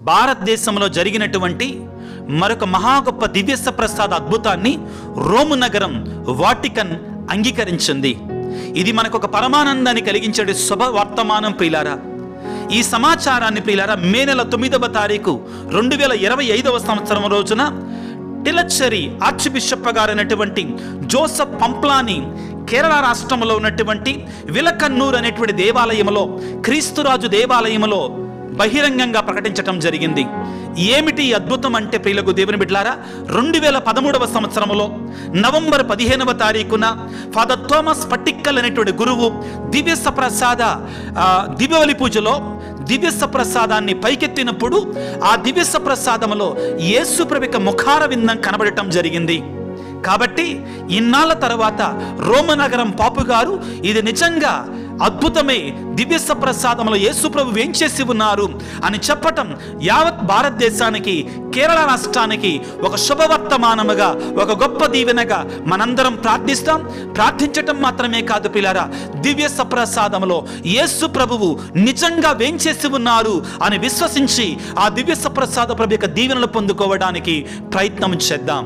భారతదేశంలో జరిగినటువంటి మరొక మహా గొప్ప దివ్య ప్రసాద అద్భుతాన్ని రోము నగరం వాటికన్ అంగీకరించింది. ఇది మనకు ఒక పరమానందాన్ని కలిగించే శుభవర్తమానం ప్రియులారా. ఈ సమాచారాన్ని ప్రియులారా మే నెల 9వ తారీఖు 2025వ సంవత్సరం రోజున టిలచ్చరి ఆర్చ్ బిషప్ గారైనటువంటి జోసెఫ్ పంప్లాని కేరళ రాష్ట్రంలో ఉన్నటువంటి విలకన్నూర్ అనేటువంటి దేవాలయంలో, క్రీస్తురాజు దేవాలయంలో బహిరంగంగా ప్రకటించటం జరిగింది. ఏమిటి అద్భుతం అంటే ప్రియులకు దేవుని బిడ్డలారా, 2013వ సంవత్సరంలో నవంబర్ 15వ తారీఖున ఫాదర్ థోమస్ పట్టిక్కల్ అనేటువంటి గురువు దివ్య ప్రసాద దివ్యబలి పూజలో దివ్య ప్రసాదాన్ని పైకెత్తినప్పుడు ఆ దివ్య ప్రసాదములో యేసు ప్రభువు ముఖార విందం కనబడటం జరిగింది. కాబట్టి ఇన్నాళ్ళ తర్వాత రోమనగరం పాపు గారు ఇది నిజంగా అద్భుతమే, దివ్య ప్రసాదంలో యేసు ప్రభు ఏం చేసి ఉన్నారు అని చెప్పటం యావత్ భారతదేశానికి, కేరళ రాష్ట్రానికి ఒక శుభవర్తమానముగా, ఒక గొప్ప దీవెనగా మనందరం ప్రార్థిస్తాం. ప్రార్థించటం మాత్రమే కాదు పిల్లరా, దివ్య ప్రసాదంలో యేసు ప్రభువు నిజంగా ఏం చేసి ఉన్నారు అని విశ్వసించి ఆ దివ్య ప్రసాద ప్రభు యొక్క దీవెనలు పొందుకోవడానికి ప్రయత్నం చేద్దాం.